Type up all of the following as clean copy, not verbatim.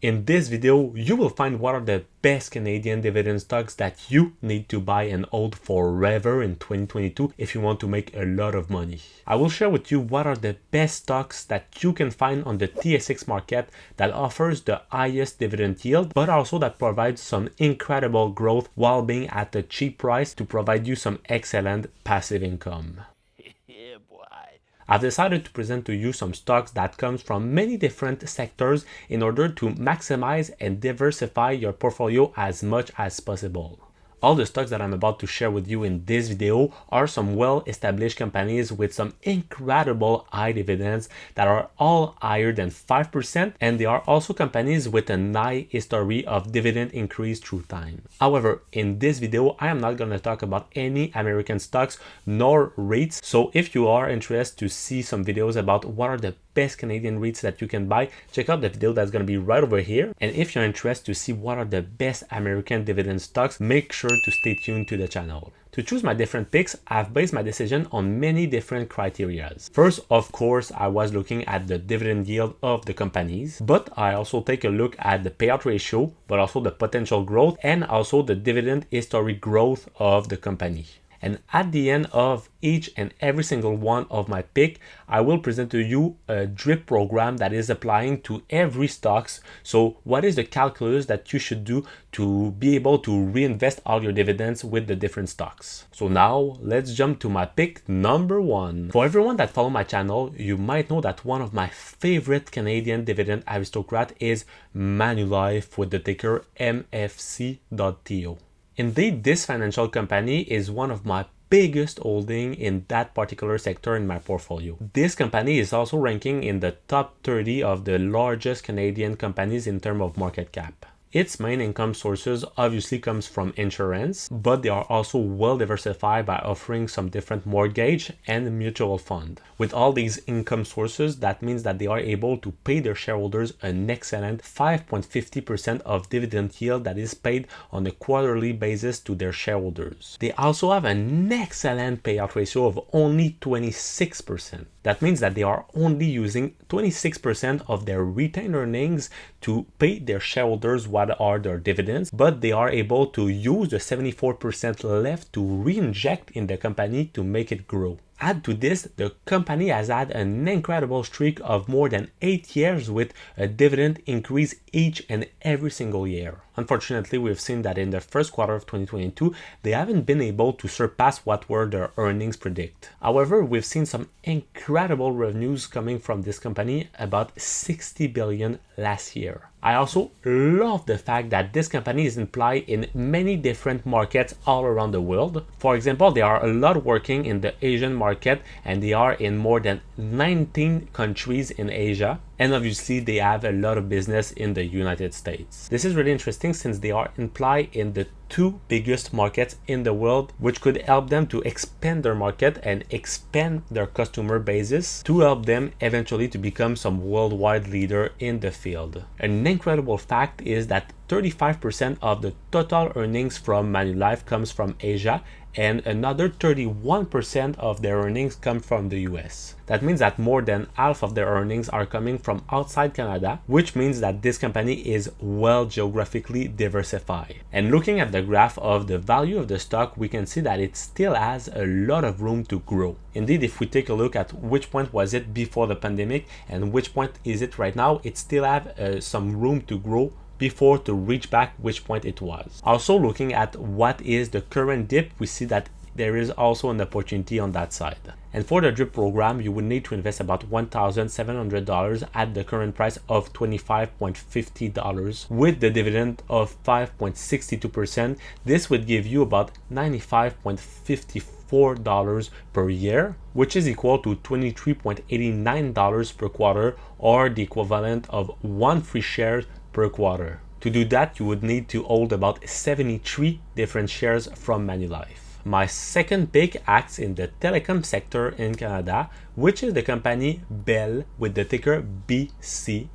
In this video, you will find what are the best Canadian dividend stocks that you need to buy and hold forever in 2022 if you want to make a lot of money. I will share with you what are the best stocks that you can find on the TSX market that offers the highest dividend yield, but also that provides some incredible growth while being at a cheap price to provide you some excellent passive income. I've decided to present to you some stocks that comes from many different sectors in order to maximize and diversify your portfolio as much as possible. All the stocks that I'm about to share with you in this video are some well-established companies with some incredible high dividends that are all higher than 5%, and they are also companies with a high history of dividend increase through time. However, in this video, I am not going to talk about any American stocks nor REITs, so if you are interested to see some videos about what are the best Canadian REITs that you can buy, check out the video that's going to be right over here. And if you're interested to see what are the best American dividend stocks, make sure to stay tuned to the channel. To choose my different picks, I've based my decision on many different criteria. First, of course, I was looking at the dividend yield of the companies, but I also take a look at the payout ratio, but also the potential growth and also the dividend historic growth of the company. And at the end of each and every single one of my pick, I will present to you a drip program that is applying to every stocks. So what is the calculus that you should do to be able to reinvest all your dividends with the different stocks? So now let's jump to my pick number 1. For everyone that follow my channel, you might know that one of my favorite Canadian dividend aristocrat is Manulife with the ticker MFC.TO. Indeed, this financial company is one of my biggest holding in that particular sector in my portfolio. This company is also ranking in the top 30 of the largest Canadian companies in terms of market cap. Its main income sources obviously comes from insurance, but they are also well diversified by offering some different mortgage and mutual fund. With all these income sources, that means that they are able to pay their shareholders an excellent 5.50% of dividend yield that is paid on a quarterly basis to their shareholders. They also have an excellent payout ratio of only 26%. That means that they are only using 26% of their retained earnings to pay their shareholders what are their dividends, but they are able to use the 74% left to reinject in the company to make it grow. Add to this, the company has had an incredible streak of more than 8 years with a dividend increase each and every single year. Unfortunately, we've seen that in the first quarter of 2022, they haven't been able to surpass what were their earnings predict. However, we've seen some incredible revenues coming from this company, about 60 billion last year. I also love the fact that this company is implied in many different markets all around the world. For example, they are a lot working in the Asian market and they are in more than 19 countries in Asia. And obviously, they have a lot of business in the United States. This is really interesting since they are implied in the 2 biggest markets in the world, which could help them to expand their market and expand their customer bases to help them eventually to become some worldwide leader in the field. An incredible fact is that 35% of the total earnings from Manulife comes from Asia, and another 31% of their earnings come from the US. That means that more than half of their earnings are coming from outside Canada, which means that this company is well geographically diversified. And looking at the graph of the value of the stock, we can see that it still has a lot of room to grow. Indeed, if we take a look at which point was it before the pandemic and which point is it right now, it still have some room to grow before to reach back which point it was. Also looking at what is the current dip, we see that there is also an opportunity on that side. And for the drip program, you would need to invest about $1,700 at the current price of $25.50 with the dividend of 5.62%. This would give you about $95.54 per year, which is equal to $23.89 per quarter, or the equivalent of 1 free share per quarter. To do that, you would need to hold about 73 different shares from Manulife. My second pick acts in the telecom sector in Canada, which is the company Bell with the ticker BCE.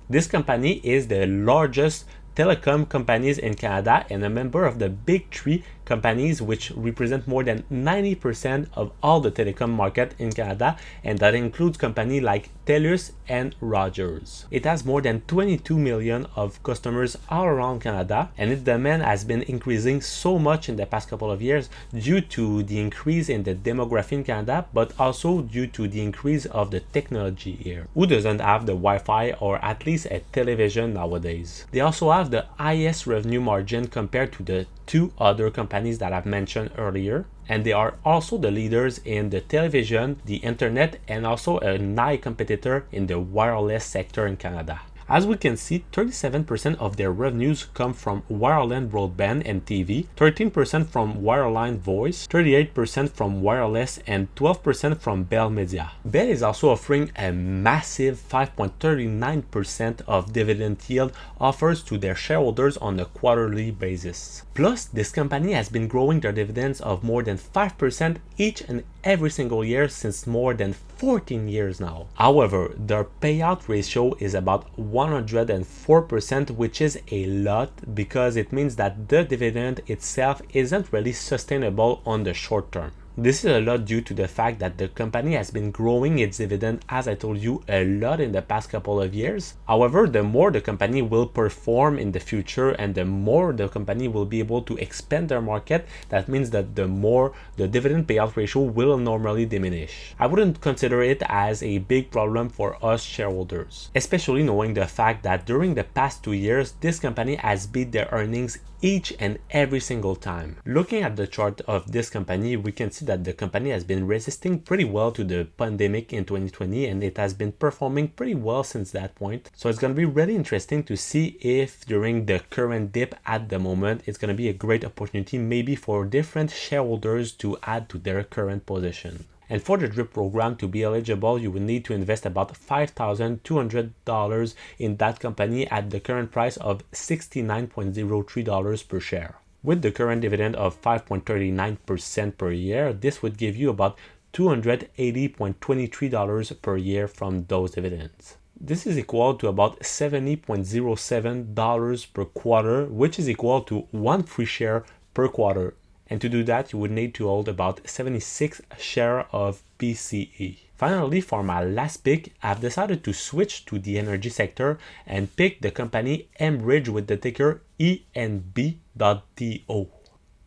This company is the largest telecom companies in Canada and a member of the big 3 companies which represent more than 90% of all the telecom market in Canada, and that includes companies like TELUS and Rogers. It has more than 22 million of customers all around Canada, and its demand has been increasing so much in the past couple of years due to the increase in the demography in Canada, but also due to the increase of the technology here. Who doesn't have the Wi-Fi or at least a television nowadays? They also have the highest revenue margin compared to the two other companies that I've mentioned earlier, and they are also the leaders in the television, the internet, and also a high competitor in the wireless sector in Canada. As we can see, 37% of their revenues come from wireline broadband and TV, 13% from wireline voice, 38% from wireless, and 12% from Bell Media. Bell is also offering a massive 5.39% of dividend yield offers to their shareholders on a quarterly basis. Plus, this company has been growing their dividends of more than 5% each and every single year since more than 14 years now. However, their payout ratio is about 104%, which is a lot because it means that the dividend itself isn't really sustainable on the short term. This is a lot due to the fact that the company has been growing its dividend, as I told you, a lot in the past couple of years. However, the more the company will perform in the future and the more the company will be able to expand their market, that means that the more the dividend payout ratio will normally diminish. I wouldn't consider it as a big problem for us shareholders, especially knowing the fact that during the past 2 years, this company has beat their earnings each and every single time. Looking at the chart of this company, we can see that the company has been resisting pretty well to the pandemic in 2020, and it has been performing pretty well since that point. So it's going to be really interesting to see if during the current dip at the moment, it's going to be a great opportunity maybe for different shareholders to add to their current position. And for the DRIP program to be eligible, you will need to invest about $5,200 in that company at the current price of $69.03 per share. With the current dividend of 5.39% per year, this would give you about $280.23 per year from those dividends. This is equal to about $70.07 per quarter, which is equal to 1 free share per quarter. And to do that, you would need to hold about 76 shares of BCE. Finally, for my last pick, I've decided to switch to the energy sector and pick the company Enbridge with the ticker ENB.TO.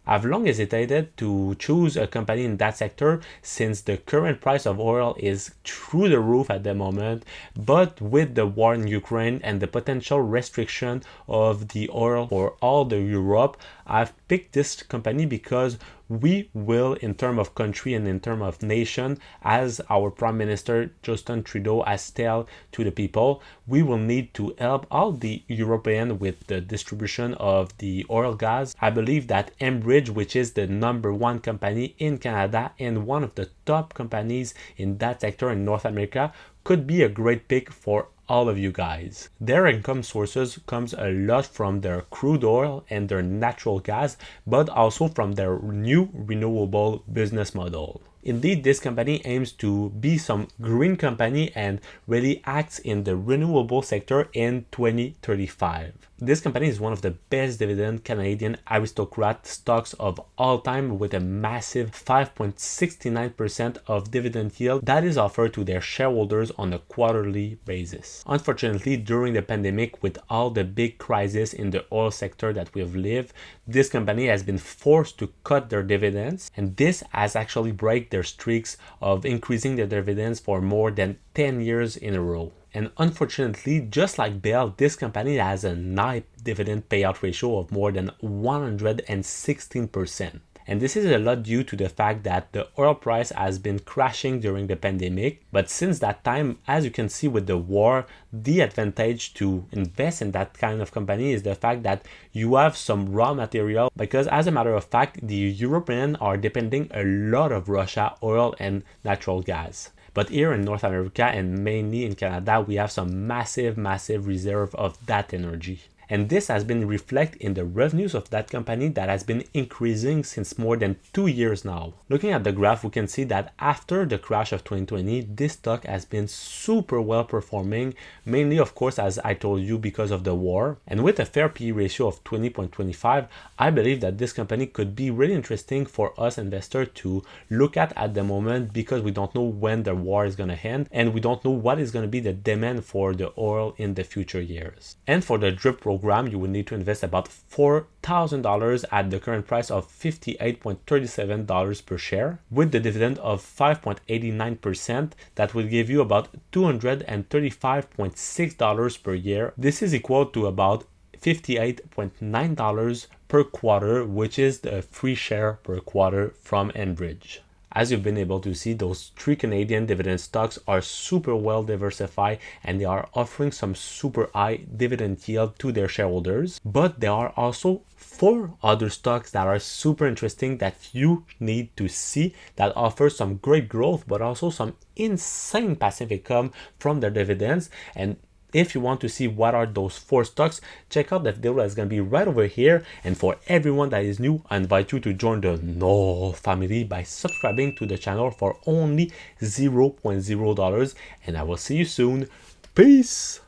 I've long hesitated to choose a company in that sector since the current price of oil is through the roof at the moment, but with the war in Ukraine and the potential restriction of the oil for all the Europe, I've picked this company because we will, in terms of country and in terms of nation, as our Prime Minister Justin Trudeau has told to the people, we will need to help all the Europeans with the distribution of the oil gas. I believe that Enbridge, which is the #1 company in Canada and one of the top companies in that sector in North America, could be a great pick for all of you guys. Their income sources comes a lot from their crude oil and their natural gas, but also from their new renewable business model. Indeed, this company aims to be some green company and really acts in the renewable sector in 2035. This company is one of the best dividend Canadian aristocrat stocks of all time with a massive 5.69% of dividend yield that is offered to their shareholders on a quarterly basis. Unfortunately, during the pandemic, with all the big crisis in the oil sector that we have lived, this company has been forced to cut their dividends, and this has actually break their streaks of increasing their dividends for more than 10 years in a row. And unfortunately, just like Bell, this company has a high dividend payout ratio of more than 116%. And this is a lot due to the fact that the oil price has been crashing during the pandemic. But since that time, as you can see with the war, the advantage to invest in that kind of company is the fact that you have some raw material, because as a matter of fact, the Europeans are depending a lot of Russia oil and natural gas. But here in North America and mainly in Canada, we have some massive reserve of that energy. And this has been reflected in the revenues of that company that has been increasing since more than 2 years now. Looking at the graph, we can see that after the crash of 2020, this stock has been super well performing, mainly of course as I told you because of the war. And with a fair PE ratio of 20.25, I believe that this company could be really interesting for us investors to look at the moment, because we don't know when the war is going to end and we don't know what is going to be the demand for the oil in the future years. And for the DRIP program, you will need to invest about $4,000 at the current price of $58.37 per share, with the dividend of 5.89%. That will give you about $235.6 per year. This is equal to about $58.9 per quarter, which is the free share per quarter from Enbridge. As you've been able to see, those 3 Canadian dividend stocks are super well diversified and they are offering some super high dividend yield to their shareholders. But there are also 4 other stocks that are super interesting that you need to see, that offer some great growth but also some insane passive income from their dividends. And if you want to see what are those 4 stocks, check out the video that's going to be right over here. And for everyone that is new, I invite you to join the NO family by subscribing to the channel for only $0.0. And I will see you soon. Peace!